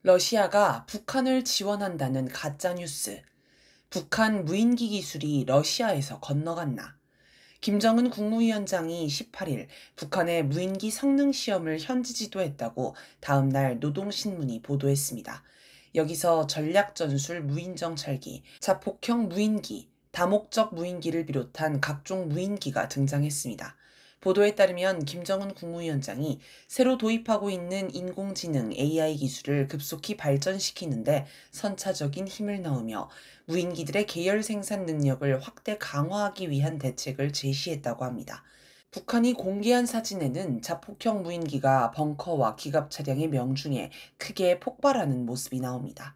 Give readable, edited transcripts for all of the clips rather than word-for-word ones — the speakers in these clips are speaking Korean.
러시아가 북한을 지원한다는 가짜뉴스. 북한 무인기 기술이 러시아에서 건너갔나. 김정은 국무위원장이 18일 북한의 무인기 성능 시험을 현지 지도했다고 다음날 노동신문이 보도했습니다. 여기서 전략전술 무인정찰기, 자폭형 무인기, 다목적 무인기를 비롯한 각종 무인기가 등장했습니다. 보도에 따르면 김정은 국무위원장이 새로 도입하고 있는 인공지능 AI 기술을 급속히 발전시키는데 선차적인 힘을 넣으며 무인기들의 계열 생산 능력을 확대 강화하기 위한 대책을 제시했다고 합니다. 북한이 공개한 사진에는 자폭형 무인기가 벙커와 기갑 차량의 명중에 크게 폭발하는 모습이 나옵니다.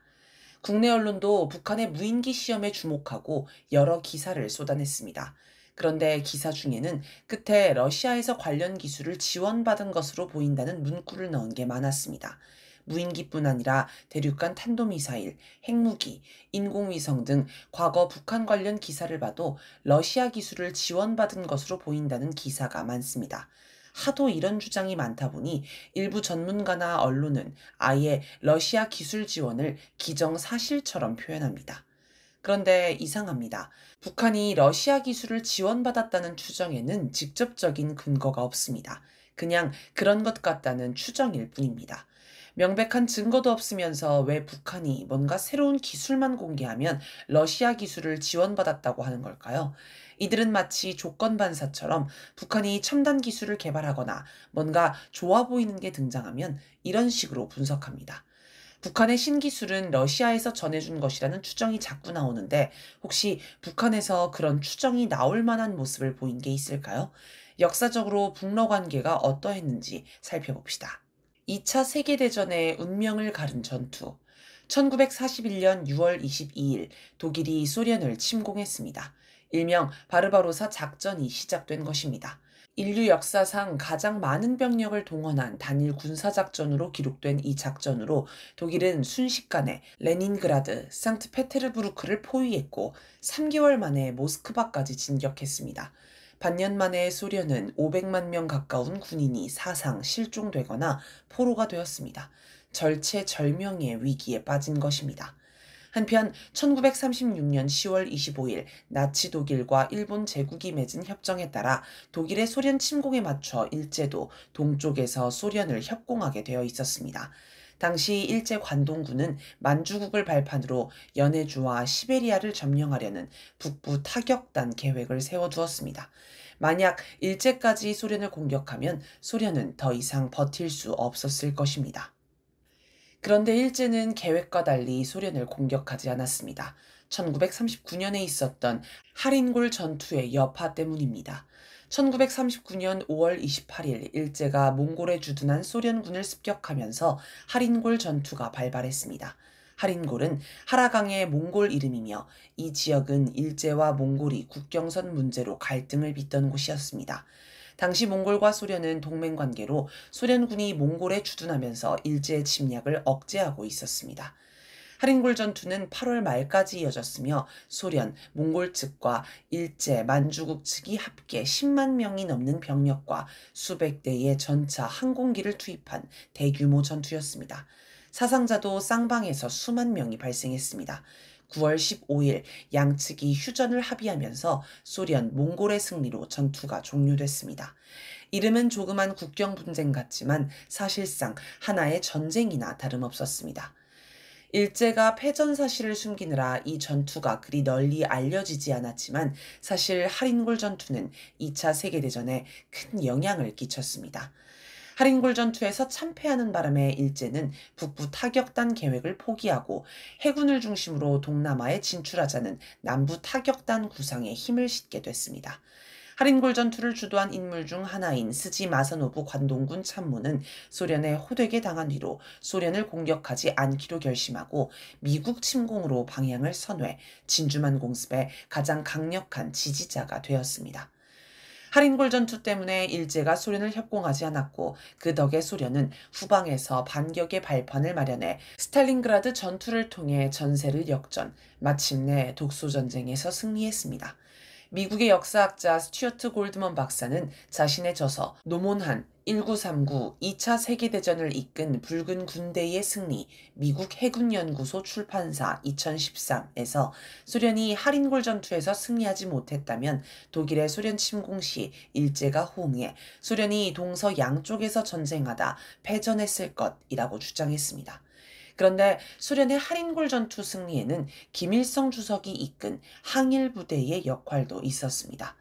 국내 언론도 북한의 무인기 시험에 주목하고 여러 기사를 쏟아냈습니다. 그런데 기사 중에는 끝에 러시아에서 관련 기술을 지원받은 것으로 보인다는 문구를 넣은 게 많았습니다. 무인기뿐 아니라 대륙간 탄도미사일, 핵무기, 인공위성 등 과거 북한 관련 기사를 봐도 러시아 기술을 지원받은 것으로 보인다는 기사가 많습니다. 하도 이런 주장이 많다 보니 일부 전문가나 언론은 아예 러시아 기술 지원을 기정사실처럼 표현합니다. 그런데 이상합니다. 북한이 러시아 기술을 지원받았다는 추정에는 직접적인 근거가 없습니다. 그냥 그런 것 같다는 추정일 뿐입니다. 명백한 증거도 없으면서 왜 북한이 뭔가 새로운 기술만 공개하면 러시아 기술을 지원받았다고 하는 걸까요? 이들은 마치 조건반사처럼 북한이 첨단 기술을 개발하거나 뭔가 좋아 보이는 게 등장하면 이런 식으로 분석합니다. 북한의 신기술은 러시아에서 전해준 것이라는 추정이 자꾸 나오는데 혹시 북한에서 그런 추정이 나올 만한 모습을 보인 게 있을까요? 역사적으로 북러 관계가 어떠했는지 살펴봅시다. 2차 세계대전의 운명을 가른 전투. 1941년 6월 22일 독일이 소련을 침공했습니다. 일명 바르바로사 작전이 시작된 것입니다. 인류 역사상 가장 많은 병력을 동원한 단일 군사작전으로 기록된 이 작전으로 독일은 순식간에 레닌그라드, 상트페테르부르크를 포위했고 3개월 만에 모스크바까지 진격했습니다. 반년 만에 소련은 500만 명 가까운 군인이 사상 실종되거나 포로가 되었습니다. 절체절명의 위기에 빠진 것입니다. 한편 1936년 10월 25일 나치 독일과 일본 제국이 맺은 협정에 따라 독일의 소련 침공에 맞춰 일제도 동쪽에서 소련을 협공하게 되어 있었습니다. 당시 일제 관동군은 만주국을 발판으로 연해주와 시베리아를 점령하려는 북부 타격단 계획을 세워두었습니다. 만약 일제까지 소련을 공격하면 소련은 더 이상 버틸 수 없었을 것입니다. 그런데 일제는 계획과 달리 소련을 공격하지 않았습니다. 1939년에 있었던 하린골 전투의 여파 때문입니다. 1939년 5월 28일 일제가 몽골에 주둔한 소련군을 습격하면서 하린골 전투가 발발했습니다. 하린골은 하라강의 몽골 이름이며 이 지역은 일제와 몽골이 국경선 문제로 갈등을 빚던 곳이었습니다. 당시 몽골과 소련은 동맹 관계로 소련군이 몽골에 주둔하면서 일제의 침략을 억제하고 있었습니다. 하린골 전투는 8월 말까지 이어졌으며 소련, 몽골 측과 일제, 만주국 측이 합계 10만 명이 넘는 병력과 수백 대의 전차, 항공기를 투입한 대규모 전투였습니다. 사상자도 쌍방에서 수만 명이 발생했습니다. 9월 15일 양측이 휴전을 합의하면서 소련, 몽골의 승리로 전투가 종료됐습니다. 이름은 조그만 국경 분쟁 같지만 사실상 하나의 전쟁이나 다름없었습니다. 일제가 패전 사실을 숨기느라 이 전투가 그리 널리 알려지지 않았지만 사실 하린골 전투는 2차 세계대전에 큰 영향을 끼쳤습니다. 하린골 전투에서 참패하는 바람에 일제는 북부 타격단 계획을 포기하고 해군을 중심으로 동남아에 진출하자는 남부 타격단 구상에 힘을 싣게 됐습니다. 하린골 전투를 주도한 인물 중 하나인 스지 마사노브 관동군 참모는 소련에 호되게 당한 뒤로 소련을 공격하지 않기로 결심하고 미국 침공으로 방향을 선회, 진주만 공습의 가장 강력한 지지자가 되었습니다. 하린골 전투 때문에 일제가 소련을 협공하지 않았고 그 덕에 소련은 후방에서 반격의 발판을 마련해 스탈린그라드 전투를 통해 전세를 역전, 마침내 독소전쟁에서 승리했습니다. 미국의 역사학자 스튜어트 골드먼 박사는 자신의 저서 노몬한 1939 2차 세계대전을 이끈 붉은 군대의 승리, 미국 해군연구소 출판사 2013에서 소련이 하린골 전투에서 승리하지 못했다면 독일의 소련 침공 시 일제가 호응해 소련이 동서 양쪽에서 전쟁하다 패전했을 것이라고 주장했습니다. 그런데 소련의 하린골 전투 승리에는 김일성 주석이 이끈 항일 부대의 역할도 있었습니다.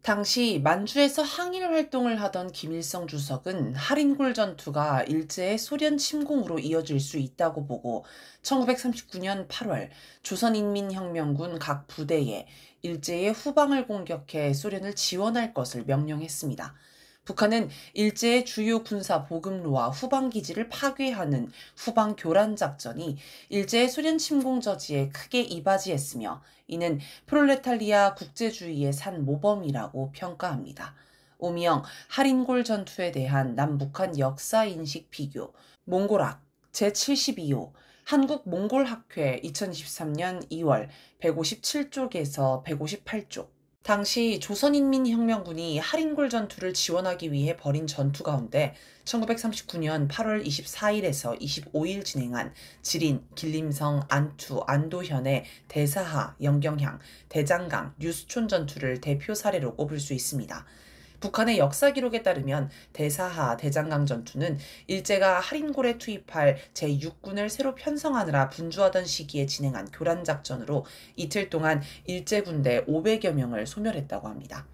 당시 만주에서 항일 활동을 하던 김일성 주석은 하린골 전투가 일제의 소련 침공으로 이어질 수 있다고 보고 1939년 8월 조선인민혁명군 각 부대에 일제의 후방을 공격해 소련을 지원할 것을 명령했습니다. 북한은 일제의 주요 군사 보급로와 후방 기지를 파괴하는 후방 교란 작전이 일제의 소련 침공 저지에 크게 이바지했으며 이는 프롤레타리아 국제주의의 산 모범이라고 평가합니다. 오미영 하린골 전투에 대한 남북한 역사 인식 비교 몽골학 제72호 한국 몽골학회 2023년 2월 157쪽에서 158쪽 당시 조선인민혁명군이 하린골 전투를 지원하기 위해 벌인 전투 가운데 1939년 8월 24일에서 25일 진행한 지린, 길림성, 안투, 안도현의 대사하, 영경향, 대장강, 류수촌 전투를 대표 사례로 꼽을 수 있습니다. 북한의 역사 기록에 따르면 대사하, 대장강 전투는 일제가 하린골에 투입할 제6군을 새로 편성하느라 분주하던 시기에 진행한 교란 작전으로 이틀 동안 일제 군대 500여 명을 소멸했다고 합니다.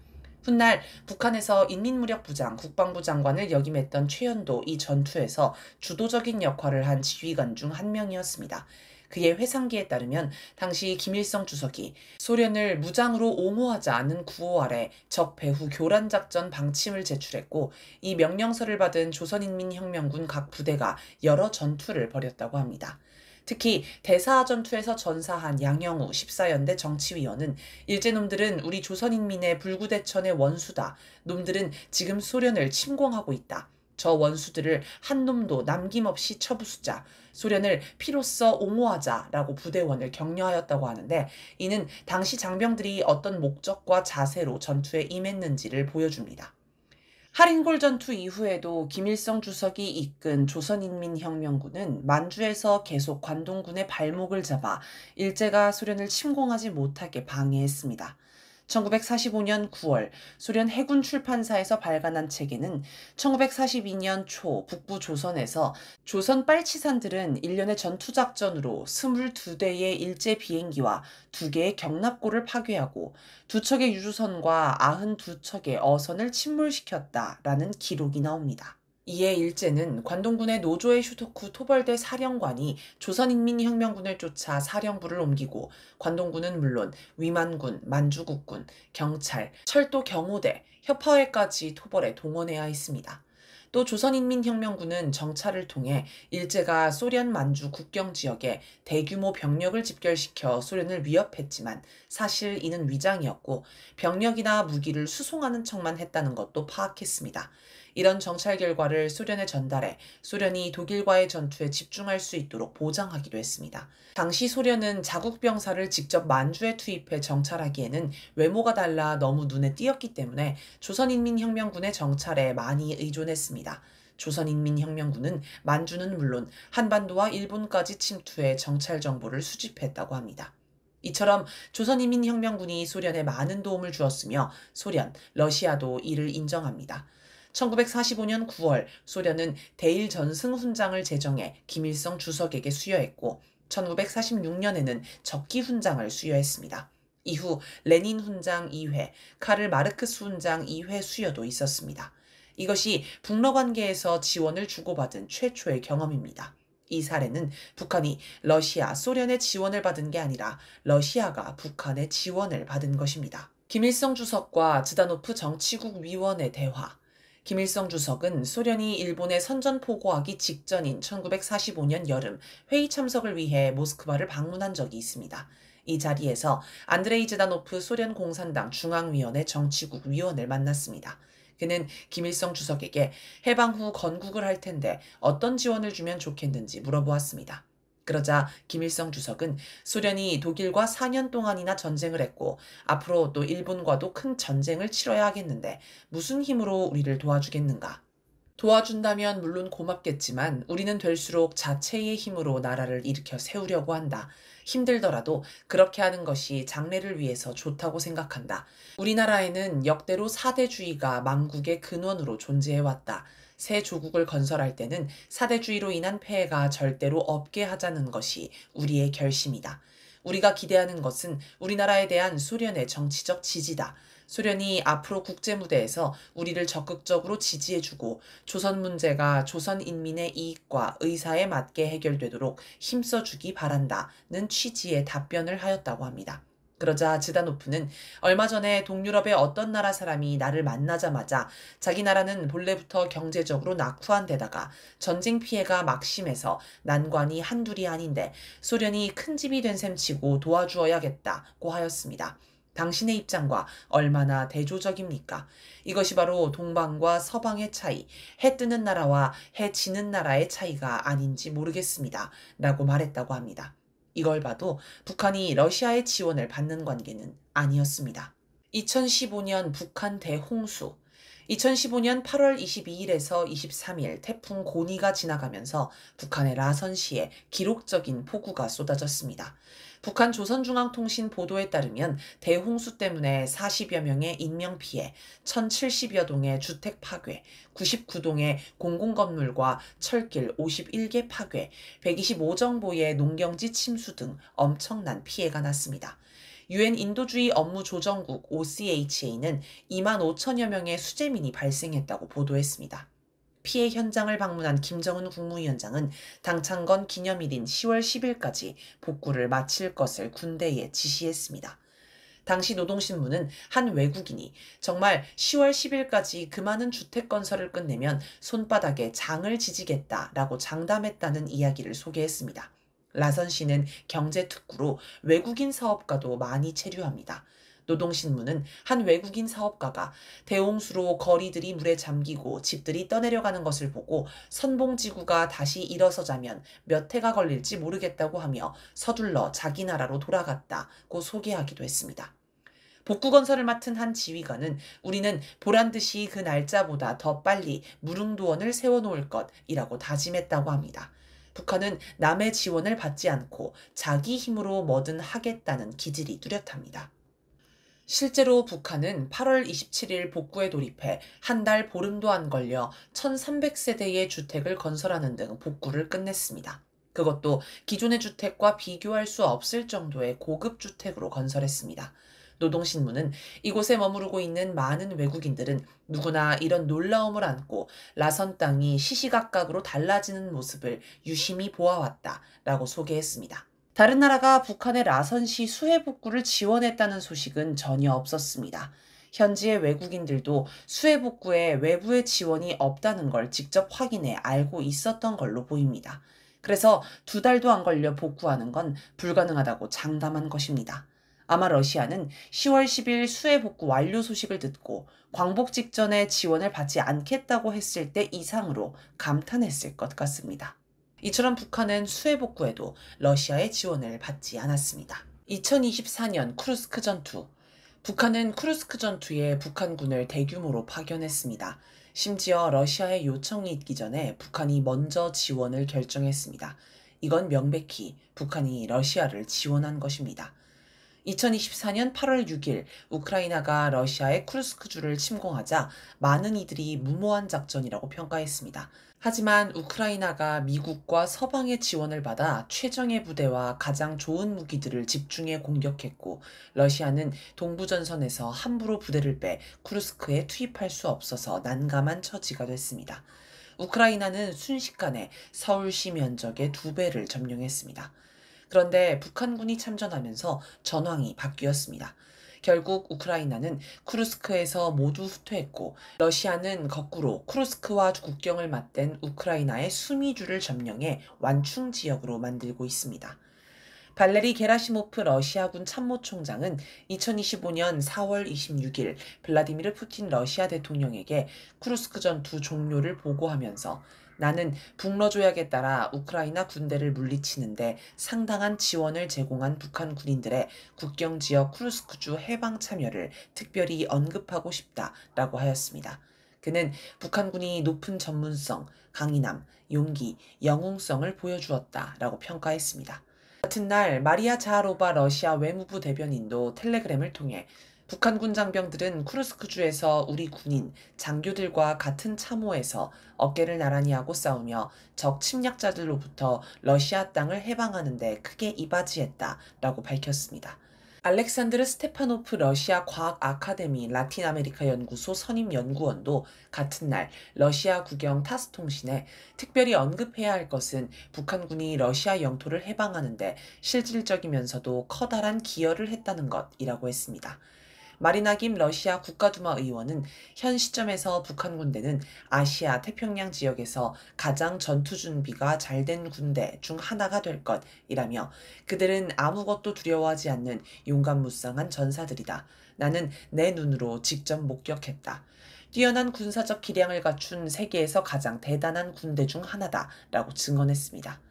훗날 북한에서 인민무력부장 국방부 장관을 역임했던 최연도 이 전투에서 주도적인 역할을 한 지휘관 중 한 명이었습니다. 그의 회상기에 따르면 당시 김일성 주석이 소련을 무장으로 옹호하자는 구호 아래 적 배후 교란 작전 방침을 제출했고 이 명령서를 받은 조선인민혁명군 각 부대가 여러 전투를 벌였다고 합니다. 특히 대사하 전투에서 전사한 양영우 14연대 정치위원은 일제놈들은 우리 조선인민의 불구대천의 원수다. 놈들은 지금 소련을 침공하고 있다. 저 원수들을 한 놈도 남김없이 쳐부수자, 소련을 피로써 옹호하자라고 부대원을 격려하였다고 하는데 이는 당시 장병들이 어떤 목적과 자세로 전투에 임했는지를 보여줍니다. 하린골 전투 이후에도 김일성 주석이 이끈 조선인민혁명군은 만주에서 계속 관동군의 발목을 잡아 일제가 소련을 침공하지 못하게 방해했습니다. 1945년 9월 소련 해군 출판사에서 발간한 책에는 1942년 초 북부 조선에서 조선 빨치산들은 일련의 전투작전으로 22대의 일제 비행기와 2개의 경납고를 파괴하고 2척의 유조선과 92척의 어선을 침몰시켰다라는 기록이 나옵니다. 이에 일제는 관동군의 노조의 슈토쿠 토벌대 사령관이 조선인민혁명군을 쫓아 사령부를 옮기고 관동군은 물론 위만군, 만주국군, 경찰, 철도 경호대, 협화회까지 토벌에 동원해야 했습니다. 또 조선인민혁명군은 정찰을 통해 일제가 소련 만주 국경 지역에 대규모 병력을 집결시켜 소련을 위협했지만 사실 이는 위장이었고 병력이나 무기를 수송하는 척만 했다는 것도 파악했습니다. 이런 정찰 결과를 소련에 전달해 소련이 독일과의 전투에 집중할 수 있도록 보장하기로 했습니다. 당시 소련은 자국 병사를 직접 만주에 투입해 정찰하기에는 외모가 달라 너무 눈에 띄었기 때문에 조선인민혁명군의 정찰에 많이 의존했습니다. 조선인민혁명군은 만주는 물론 한반도와 일본까지 침투해 정찰 정보를 수집했다고 합니다. 이처럼 조선인민혁명군이 소련에 많은 도움을 주었으며 소련, 러시아도 이를 인정합니다. 1945년 9월 소련은 대일 전승 훈장을 제정해 김일성 주석에게 수여했고 1946년에는 적기 훈장을 수여했습니다. 이후 레닌 훈장 2회, 카를 마르크스 훈장 2회 수여도 있었습니다. 이것이 북러 관계에서 지원을 주고받은 최초의 경험입니다. 이 사례는 북한이 러시아, 소련의 지원을 받은 게 아니라 러시아가 북한의 지원을 받은 것입니다. 김일성 주석과 즈다노프 정치국 위원의 대화 김일성 주석은 소련이 일본에 선전포고하기 직전인 1945년 여름 회의 참석을 위해 모스크바를 방문한 적이 있습니다. 이 자리에서 안드레이 즈다노프 소련 공산당 중앙위원회 정치국 위원을 만났습니다. 그는 김일성 주석에게 해방 후 건국을 할 텐데 어떤 지원을 주면 좋겠는지 물어보았습니다. 그러자 김일성 주석은 소련이 독일과 4년 동안이나 전쟁을 했고 앞으로 또 일본과도 큰 전쟁을 치러야 하겠는데 무슨 힘으로 우리를 도와주겠는가? 도와준다면 물론 고맙겠지만 우리는 될수록 자체의 힘으로 나라를 일으켜 세우려고 한다. 힘들더라도 그렇게 하는 것이 장래를 위해서 좋다고 생각한다. 우리나라에는 역대로 사대주의가 망국의 근원으로 존재해왔다. 새 조국을 건설할 때는 사대주의로 인한 폐해가 절대로 없게 하자는 것이 우리의 결심이다. 우리가 기대하는 것은 우리나라에 대한 소련의 정치적 지지다. 소련이 앞으로 국제무대에서 우리를 적극적으로 지지해주고 조선 문제가 조선 인민의 이익과 의사에 맞게 해결되도록 힘써주기 바란다는 취지의 답변을 하였다고 합니다. 그러자 지다노프는 얼마 전에 동유럽의 어떤 나라 사람이 나를 만나자마자 자기 나라는 본래부터 경제적으로 낙후한 데다가 전쟁 피해가 막심해서 난관이 한둘이 아닌데 소련이 큰 집이 된 셈치고 도와주어야겠다고 하였습니다. 당신의 입장과 얼마나 대조적입니까? 이것이 바로 동방과 서방의 차이, 해 뜨는 나라와 해 지는 나라의 차이가 아닌지 모르겠습니다. 라고 말했다고 합니다. 이걸 봐도 북한이 러시아의 지원을 받는 관계는 아니었습니다. 2015년 북한 대홍수. 2015년 8월 22일에서 23일 태풍 고니가 지나가면서 북한의 라선시에 기록적인 폭우가 쏟아졌습니다. 북한 조선중앙통신 보도에 따르면 대홍수 때문에 40여 명의 인명피해, 1070여 동의 주택 파괴, 99동의 공공건물과 철길 51개 파괴, 125정보의 농경지 침수 등 엄청난 피해가 났습니다. 유엔 인도주의 업무조정국 OCHA는 2만 5천여 명의 수재민이 발생했다고 보도했습니다. 피해 현장을 방문한 김정은 국무위원장은 당창건 기념일인 10월 10일까지 복구를 마칠 것을 군대에 지시했습니다. 당시 노동신문은 한 외국인이 정말 10월 10일까지 그 많은 주택 건설을 끝내면 손바닥에 장을 지지겠다라고 장담했다는 이야기를 소개했습니다. 라선 씨는 경제특구로 외국인 사업가도 많이 체류합니다. 노동신문은 한 외국인 사업가가 대홍수로 거리들이 물에 잠기고 집들이 떠내려가는 것을 보고 선봉지구가 다시 일어서자면 몇 해가 걸릴지 모르겠다고 하며 서둘러 자기 나라로 돌아갔다고 소개하기도 했습니다. 복구 건설을 맡은 한 지휘관은 우리는 보란듯이 그 날짜보다 더 빨리 무릉도원을 세워놓을 것이라고 다짐했다고 합니다. 북한은 남의 지원을 받지 않고 자기 힘으로 뭐든 하겠다는 기질이 뚜렷합니다. 실제로 북한은 8월 27일 복구에 돌입해 한 달 보름도 안 걸려 1300세대의 주택을 건설하는 등 복구를 끝냈습니다. 그것도 기존의 주택과 비교할 수 없을 정도의 고급 주택으로 건설했습니다. 노동신문은 이곳에 머무르고 있는 많은 외국인들은 누구나 이런 놀라움을 안고 라선 땅이 시시각각으로 달라지는 모습을 유심히 보아왔다라고 소개했습니다. 다른 나라가 북한의 라선시 수해 복구를 지원했다는 소식은 전혀 없었습니다. 현지의 외국인들도 수해 복구에 외부의 지원이 없다는 걸 직접 확인해 알고 있었던 걸로 보입니다. 그래서 2달도 안 걸려 복구하는 건 불가능하다고 장담한 것입니다. 아마 러시아는 10월 10일 수해 복구 완료 소식을 듣고 광복 직전에 지원을 받지 않겠다고 했을 때 이상으로 감탄했을 것 같습니다. 이처럼 북한은 수해 복구에도 러시아의 지원을 받지 않았습니다. 2024년 쿠르스크 전투. 북한은 쿠르스크 전투에 북한군을 대규모로 파견했습니다. 심지어 러시아의 요청이 있기 전에 북한이 먼저 지원을 결정했습니다. 이건 명백히 북한이 러시아를 지원한 것입니다. 2024년 8월 6일 우크라이나가 러시아의 쿠르스크주를 침공하자 많은 이들이 무모한 작전이라고 평가했습니다. 하지만 우크라이나가 미국과 서방의 지원을 받아 최정예 부대와 가장 좋은 무기들을 집중해 공격했고 러시아는 동부전선에서 함부로 부대를 빼 쿠르스크에 투입할 수 없어서 난감한 처지가 됐습니다. 우크라이나는 순식간에 서울시 면적의 2배를 점령했습니다. 그런데 북한군이 참전하면서 전황이 바뀌었습니다. 결국 우크라이나는 쿠르스크에서 모두 후퇴했고 러시아는 거꾸로 쿠르스크와 국경을 맞댄 우크라이나의 수미주를 점령해 완충 지역으로 만들고 있습니다. 발레리 게라시모프 러시아군 참모총장은 2025년 4월 26일 블라디미르 푸틴 러시아 대통령에게 쿠르스크 전투 종료를 보고하면서 나는 북러조약에 따라 우크라이나 군대를 물리치는데 상당한 지원을 제공한 북한 군인들의 국경지역 쿠르스크주 해방 참여를 특별히 언급하고 싶다라고 하였습니다. 그는 북한군이 높은 전문성, 강인함, 용기, 영웅성을 보여주었다라고 평가했습니다. 같은 날 마리아 자하로바 러시아 외무부 대변인도 텔레그램을 통해 북한군 장병들은 쿠르스크주에서 우리 군인, 장교들과 같은 참호에서 어깨를 나란히 하고 싸우며 적 침략자들로부터 러시아 땅을 해방하는 데 크게 이바지했다라고 밝혔습니다. 알렉산드르 스테파노프 러시아 과학 아카데미 라틴 아메리카 연구소 선임 연구원도 같은 날 러시아 국영 타스 통신에 특별히 언급해야 할 것은 북한군이 러시아 영토를 해방하는데 실질적이면서도 커다란 기여를 했다는 것이라고 했습니다. 마리나 김 러시아 국가두마 의원은 현 시점에서 북한 군대는 아시아 태평양 지역에서 가장 전투 준비가 잘 된 군대 중 하나가 될 것이라며 그들은 아무것도 두려워하지 않는 용감무쌍한 전사들이다. 나는 내 눈으로 직접 목격했다. 뛰어난 군사적 기량을 갖춘 세계에서 가장 대단한 군대 중 하나다라고 증언했습니다.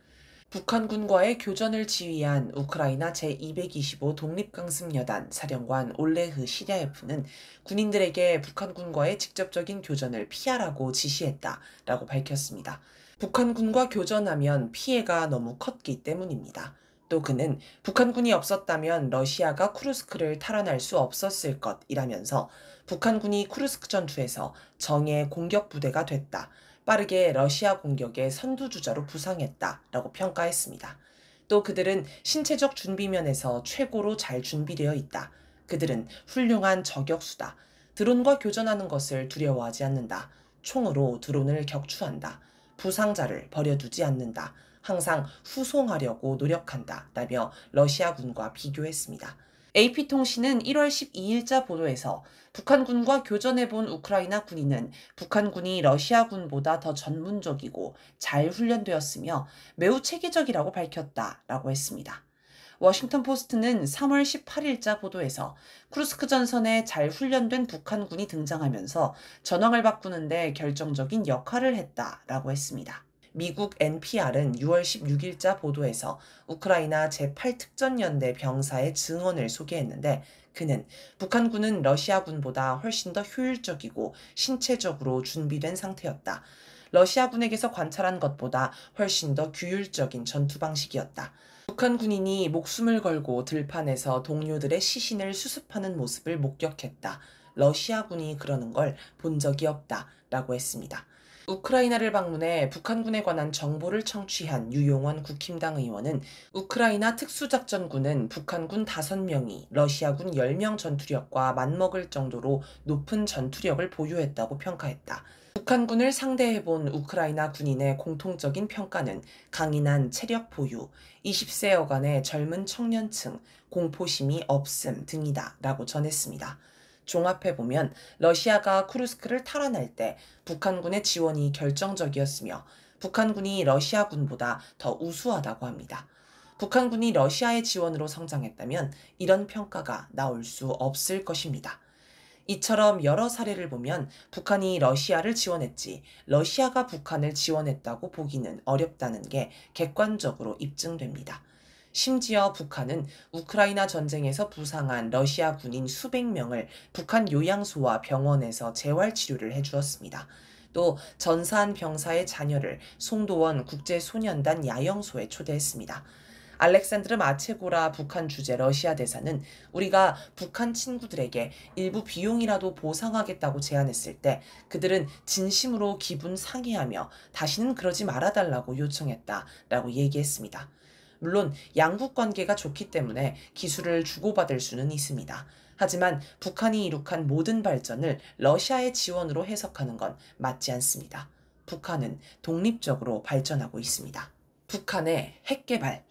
북한군과의 교전을 지휘한 우크라이나 제225 독립강습여단 사령관 올레흐 시랴예프는 군인들에게 북한군과의 직접적인 교전을 피하라고 지시했다라고 밝혔습니다. 북한군과 교전하면 피해가 너무 컸기 때문입니다. 또 그는 북한군이 없었다면 러시아가 쿠르스크를 탈환할 수 없었을 것이라면서 북한군이 쿠르스크 전투에서 정예 공격 부대가 됐다. 빠르게 러시아 공격의 선두주자로 부상했다라고 평가했습니다. 또 그들은 신체적 준비면에서 최고로 잘 준비되어 있다. 그들은 훌륭한 저격수다. 드론과 교전하는 것을 두려워하지 않는다. 총으로 드론을 격추한다. 부상자를 버려두지 않는다. 항상 후송하려고 노력한다. 라며 러시아군과 비교했습니다. AP통신은 1월 12일자 보도에서 북한군과 교전해본 우크라이나 군인은 북한군이 러시아군보다 더 전문적이고 잘 훈련되었으며 매우 체계적이라고 밝혔다라고 했습니다. 워싱턴 포스트는 3월 18일자 보도에서 쿠르스크 전선에 잘 훈련된 북한군이 등장하면서 전황을 바꾸는데 결정적인 역할을 했다라고 했습니다. 미국 NPR은 6월 16일자 보도에서 우크라이나 제8특전연대 병사의 증언을 소개했는데 그는 북한군은 러시아군보다 훨씬 더 효율적이고 신체적으로 준비된 상태였다. 러시아군에게서 관찰한 것보다 훨씬 더 규율적인 전투 방식이었다. 북한 군인이 목숨을 걸고 들판에서 동료들의 시신을 수습하는 모습을 목격했다. 러시아군이 그러는 걸 본 적이 없다. 라고 했습니다. 우크라이나를 방문해 북한군에 관한 정보를 청취한 유용원 국힘당 의원은 우크라이나 특수작전군은 북한군 5명이 러시아군 10명 전투력과 맞먹을 정도로 높은 전투력을 보유했다고 평가했다. 북한군을 상대해본 우크라이나 군인의 공통적인 평가는 강인한 체력 보유, 20세여간의 젊은 청년층, 공포심이 없음 등이다 라고 전했습니다. 종합해보면 러시아가 쿠르스크를 탈환할 때 북한군의 지원이 결정적이었으며 북한군이 러시아군보다 더 우수하다고 합니다. 북한군이 러시아의 지원으로 성장했다면 이런 평가가 나올 수 없을 것입니다. 이처럼 여러 사례를 보면 북한이 러시아를 지원했지 러시아가 북한을 지원했다고 보기는 어렵다는 게 객관적으로 입증됩니다. 심지어 북한은 우크라이나 전쟁에서 부상한 러시아 군인 수백 명을 북한 요양소와 병원에서 재활치료를 해주었습니다. 또 전사한 병사의 자녀를 송도원 국제소년단 야영소에 초대했습니다. 알렉산드르 마체고라 북한 주재 러시아 대사는 우리가 북한 친구들에게 일부 비용이라도 보상하겠다고 제안했을 때 그들은 진심으로 기분 상해하며 다시는 그러지 말아달라고 요청했다라고 얘기했습니다. 물론 양국 관계가 좋기 때문에 기술을 주고받을 수는 있습니다. 하지만 북한이 이룩한 모든 발전을 러시아의 지원으로 해석하는 건 맞지 않습니다. 북한은 독립적으로 발전하고 있습니다. 북한의 핵개발.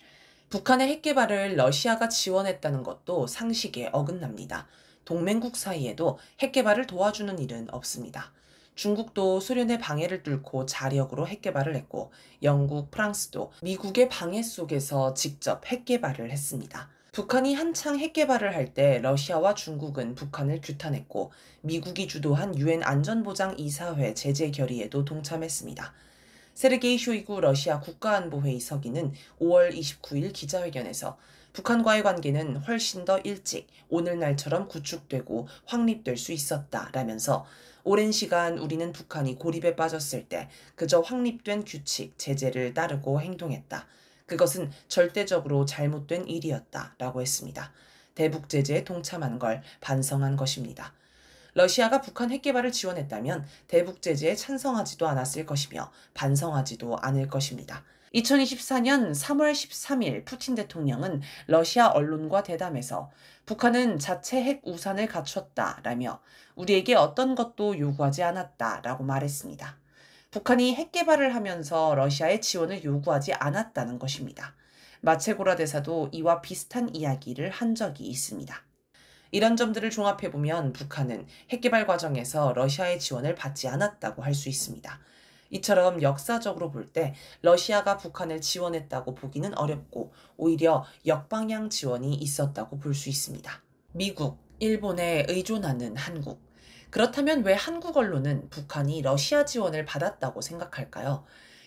북한의 핵개발을 러시아가 지원했다는 것도 상식에 어긋납니다. 동맹국 사이에도 핵개발을 도와주는 일은 없습니다. 중국도 소련의 방해를 뚫고 자력으로 핵개발을 했고 영국, 프랑스도 미국의 방해 속에서 직접 핵개발을 했습니다. 북한이 한창 핵개발을 할 때 러시아와 중국은 북한을 규탄했고 미국이 주도한 유엔 안전보장이사회 제재 결의에도 동참했습니다. 세르게이 쇼이구 러시아 국가안보회의 서기는 5월 29일 기자회견에서 북한과의 관계는 훨씬 더 일찍 오늘날처럼 구축되고 확립될 수 있었다라면서 오랜 시간 우리는 북한이 고립에 빠졌을 때 그저 확립된 규칙, 제재를 따르고 행동했다. 그것은 절대적으로 잘못된 일이었다. 라고 했습니다. 대북 제재에 동참한 걸 반성한 것입니다. 러시아가 북한 핵개발을 지원했다면 대북 제재에 찬성하지도 않았을 것이며 반성하지도 않을 것입니다. 2024년 3월 13일 푸틴 대통령은 러시아 언론과 대담에서 북한은 자체 핵 우산을 갖췄다라며 우리에게 어떤 것도 요구하지 않았다라고 말했습니다. 북한이 핵 개발을 하면서 러시아의 지원을 요구하지 않았다는 것입니다. 마체고라 대사도 이와 비슷한 이야기를 한 적이 있습니다. 이런 점들을 종합해보면 북한은 핵개발 과정에서 러시아의 지원을 받지 않았다고 할 수 있습니다. 이처럼 역사적으로 볼 때 러시아가 북한을 지원했다고 보기는 어렵고 오히려 역방향 지원이 있었다고 볼 수 있습니다. 미국, 일본에 의존하는 한국. 그렇다면 왜 한국 언론은 북한이 러시아 지원을 받았다고 생각할까요?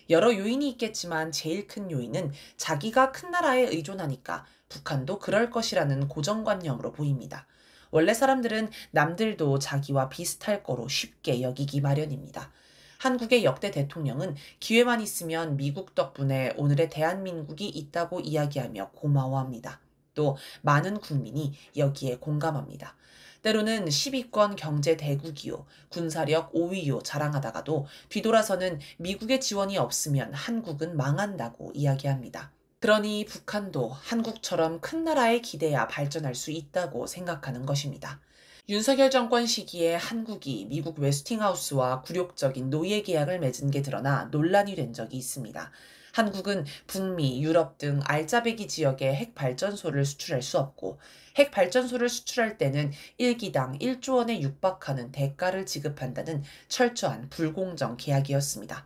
여러 요인이 있겠지만 제일 큰 요인은 자기가 큰 나라에 의존하니까 북한도 그럴 것이라는 고정관념으로 보입니다. 원래 사람들은 남들도 자기와 비슷할 거로 쉽게 여기기 마련입니다. 한국의 역대 대통령은 기회만 있으면 미국 덕분에 오늘의 대한민국이 있다고 이야기하며 고마워합니다. 또 많은 국민이 여기에 공감합니다. 때로는 10위권 경제 대국이요, 군사력 5위요 자랑하다가도 뒤돌아서는 미국의 지원이 없으면 한국은 망한다고 이야기합니다. 그러니 북한도 한국처럼 큰 나라에 기대야 발전할 수 있다고 생각하는 것입니다. 윤석열 정권 시기에 한국이 미국 웨스팅하우스와 굴욕적인 노예 계약을 맺은 게 드러나 논란이 된 적이 있습니다. 한국은 북미, 유럽 등 알짜배기 지역에 핵발전소를 수출할 수 없고 핵발전소를 수출할 때는 1기당 1조 원에 육박하는 대가를 지급한다는 철저한 불공정 계약이었습니다.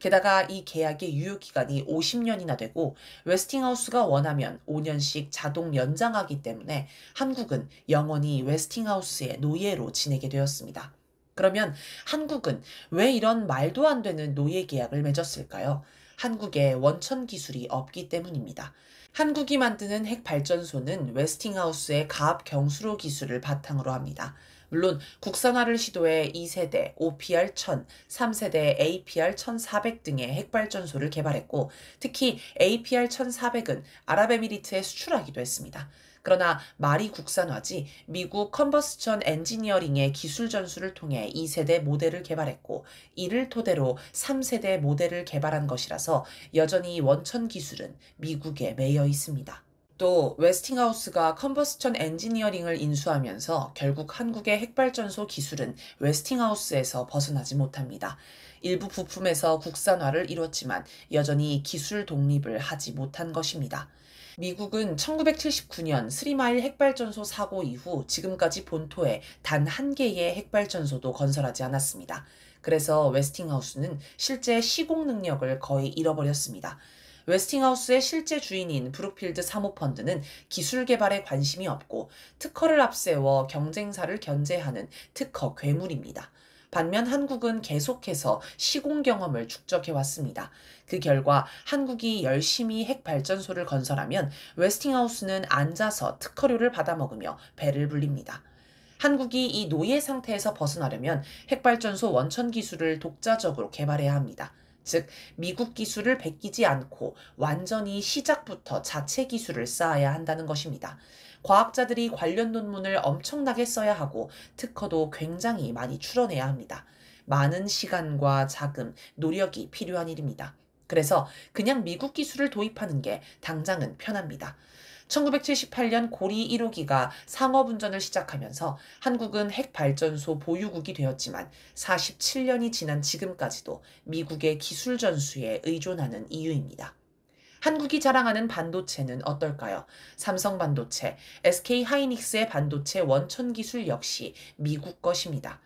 게다가 이 계약의 유효기간이 50년이나 되고 웨스팅하우스가 원하면 5년씩 자동 연장하기 때문에 한국은 영원히 웨스팅하우스의 노예로 지내게 되었습니다. 그러면 한국은 왜 이런 말도 안 되는 노예 계약을 맺었을까요? 한국에 원천 기술이 없기 때문입니다. 한국이 만드는 핵발전소는 웨스팅하우스의 가압 경수로 기술을 바탕으로 합니다. 물론 국산화를 시도해 2세대 OPR-1000, 3세대 APR-1400 등의 핵발전소를 개발했고 특히 APR-1400은 아랍에미리트에 수출하기도 했습니다. 그러나 말이 국산화지 미국 컨버스천 엔지니어링의 기술 전수를 통해 2세대 모델을 개발했고 이를 토대로 3세대 모델을 개발한 것이라서 여전히 원천 기술은 미국에 매여 있습니다. 또 웨스팅하우스가 컨버스천 엔지니어링을 인수하면서 결국 한국의 핵발전소 기술은 웨스팅하우스에서 벗어나지 못합니다. 일부 부품에서 국산화를 이뤘지만 여전히 기술 독립을 하지 못한 것입니다. 미국은 1979년 스리마일 핵발전소 사고 이후 지금까지 본토에 단 한 개의 핵발전소도 건설하지 않았습니다. 그래서 웨스팅하우스는 실제 시공 능력을 거의 잃어버렸습니다. 웨스팅하우스의 실제 주인인 브룩필드 사모펀드는 기술 개발에 관심이 없고 특허를 앞세워 경쟁사를 견제하는 특허 괴물입니다. 반면 한국은 계속해서 시공 경험을 축적해왔습니다. 그 결과 한국이 열심히 핵발전소를 건설하면 웨스팅하우스는 앉아서 특허료를 받아먹으며 배를 불립니다. 한국이 이 노예 상태에서 벗어나려면 핵발전소 원천 기술을 독자적으로 개발해야 합니다. 즉, 미국 기술을 베끼지 않고 완전히 시작부터 자체 기술을 쌓아야 한다는 것입니다. 과학자들이 관련 논문을 엄청나게 써야 하고 특허도 굉장히 많이 출원해야 합니다. 많은 시간과 자금, 노력이 필요한 일입니다. 그래서 그냥 미국 기술을 도입하는 게 당장은 편합니다. 1978년 고리 1호기가 상업운전을 시작하면서 한국은 핵발전소 보유국이 되었지만 47년이 지난 지금까지도 미국의 기술 전수에 의존하는 이유입니다. 한국이 자랑하는 반도체는 어떨까요? 삼성 반도체, SK 하이닉스의 반도체 원천 기술 역시 미국 것입니다.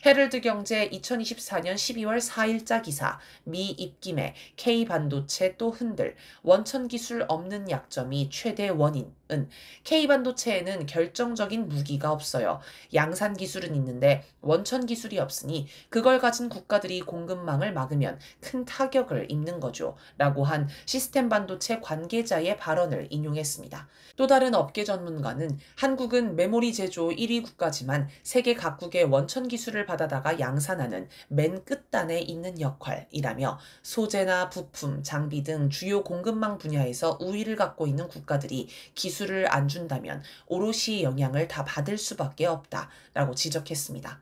헤럴드 경제 2024년 12월 4일자 기사, 미 입김에 K반도체 또 흔들, 원천 기술 없는 약점이 최대 원인은 K반도체에는 결정적인 무기가 없어요. 양산 기술은 있는데 원천 기술이 없으니 그걸 가진 국가들이 공급망을 막으면 큰 타격을 입는 거죠. 라고 한 시스템 반도체 관계자의 발언을 인용했습니다. 또 다른 업계 전문가는 한국은 메모리 제조 1위 국가지만 세계 각국의 원천 기술을 받아다가 양산하는 맨 끝단에 있는 역할이라며 소재나 부품, 장비 등 주요 공급망 분야에서 우위를 갖고 있는 국가들이 기술을 안 준다면 오롯이 영향을 다 받을 수밖에 없다라고 지적했습니다.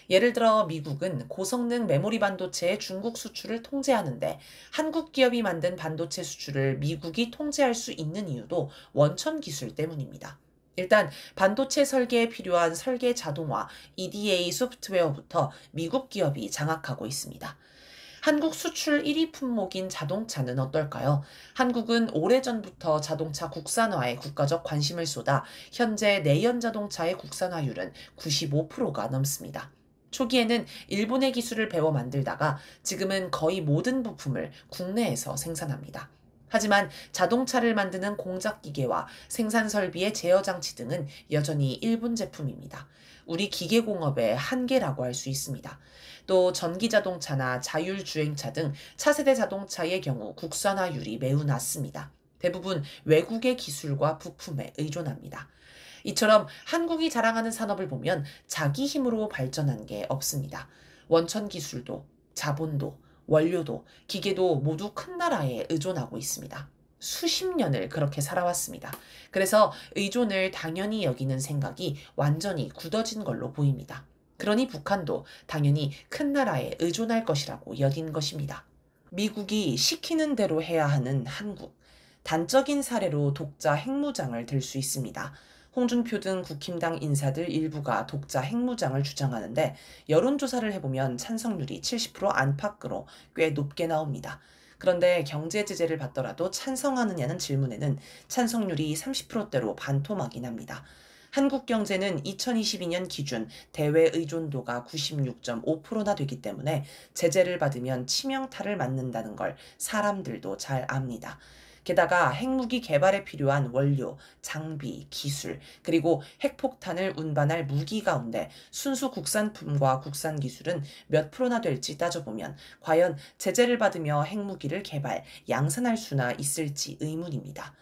예를 들어 미국은 고성능 메모리 반도체의 중국 수출을 통제하는데 한국 기업이 만든 반도체 수출을 미국이 통제할 수 있는 이유도 원천 기술 때문입니다. 일단 반도체 설계에 필요한 설계 자동화, EDA 소프트웨어부터 미국 기업이 장악하고 있습니다. 한국 수출 1위 품목인 자동차는 어떨까요? 한국은 오래전부터 자동차 국산화에 국가적 관심을 쏟아 현재 내연 자동차의 국산화율은 95%가 넘습니다. 초기에는 일본의 기술을 배워 만들다가 지금은 거의 모든 부품을 국내에서 생산합니다. 하지만 자동차를 만드는 공작 기계와 생산 설비의 제어 장치 등은 여전히 일본 제품입니다. 우리 기계공업의 한계라고 할 수 있습니다. 또 전기 자동차나 자율주행차 등 차세대 자동차의 경우 국산화율이 매우 낮습니다. 대부분 외국의 기술과 부품에 의존합니다. 이처럼 한국이 자랑하는 산업을 보면 자기 힘으로 발전한 게 없습니다. 원천 기술도, 자본도, 원료도, 기계도 모두 큰 나라에 의존하고 있습니다. 수십 년을 그렇게 살아왔습니다. 그래서 의존을 당연히 여기는 생각이 완전히 굳어진 걸로 보입니다. 그러니 북한도 당연히 큰 나라에 의존할 것이라고 여긴 것입니다. 미국이 시키는 대로 해야 하는 한국. 단적인 사례로 독자 핵무장을 들 수 있습니다. 홍준표 등 국힘당 인사들 일부가 독자 핵무장을 주장하는데 여론조사를 해보면 찬성률이 70% 안팎으로 꽤 높게 나옵니다. 그런데 경제 제재를 받더라도 찬성하느냐는 질문에는 찬성률이 30%대로 반토막이 납니다. 한국 경제는 2022년 기준 대외 의존도가 96.5%나 되기 때문에 제재를 받으면 치명타를 맞는다는 걸 사람들도 잘 압니다. 게다가 핵무기 개발에 필요한 원료, 장비, 기술, 그리고 핵폭탄을 운반할 무기 가운데 순수 국산품과 국산 기술은 몇 프로나 될지 따져보면 과연 제재를 받으며 핵무기를 개발, 양산할 수나 있을지 의문입니다.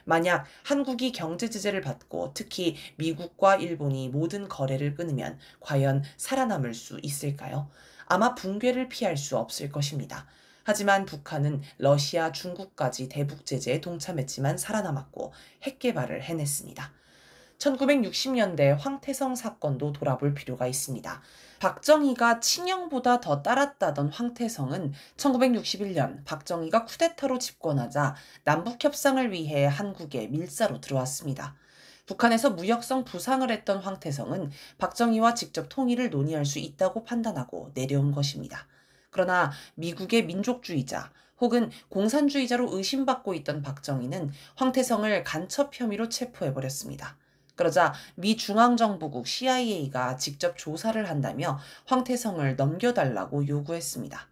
만약 한국이 경제 제재를 받고 특히 미국과 일본이 모든 거래를 끊으면 과연 살아남을 수 있을까요? 아마 붕괴를 피할 수 없을 것입니다. 하지만 북한은 러시아, 중국까지 대북 제재에 동참했지만 살아남았고 핵 개발을 해냈습니다. 1960년대 황태성 사건도 돌아볼 필요가 있습니다. 박정희가 친형보다 더 따랐다던 황태성은 1961년 박정희가 쿠데타로 집권하자 남북 협상을 위해 한국에 밀사로 들어왔습니다. 북한에서 무역성 부상을 했던 황태성은 박정희와 직접 통일을 논의할 수 있다고 판단하고 내려온 것입니다. 그러나 미국의 민족주의자 혹은 공산주의자로 의심받고 있던 박정희는 황태성을 간첩 혐의로 체포해버렸습니다. 그러자 미 중앙정보국 CIA가 직접 조사를 한다며 황태성을 넘겨달라고 요구했습니다.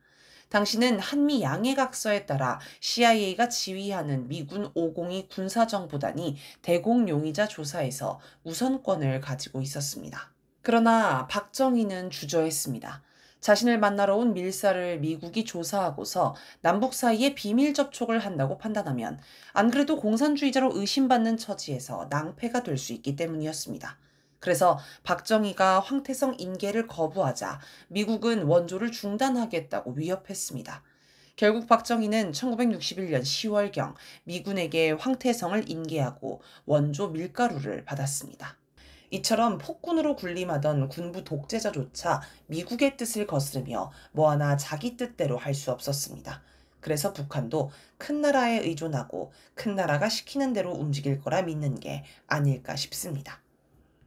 당시는 한미 양해각서에 따라 CIA가 지휘하는 미군 502 군사정보단이 대공용의자 조사에서 우선권을 가지고 있었습니다. 그러나 박정희는 주저했습니다. 자신을 만나러 온 밀사를 미국이 조사하고서 남북 사이에 비밀 접촉을 한다고 판단하면 안 그래도 공산주의자로 의심받는 처지에서 낭패가 될 수 있기 때문이었습니다. 그래서 박정희가 황태성 인계를 거부하자 미국은 원조를 중단하겠다고 위협했습니다. 결국 박정희는 1961년 10월경 미군에게 황태성을 인계하고 원조 밀가루를 받았습니다. 이처럼 폭군으로 군림하던 군부 독재자조차 미국의 뜻을 거스르며 뭐 하나 자기 뜻대로 할 수 없었습니다. 그래서 북한도 큰 나라에 의존하고 큰 나라가 시키는 대로 움직일 거라 믿는 게 아닐까 싶습니다.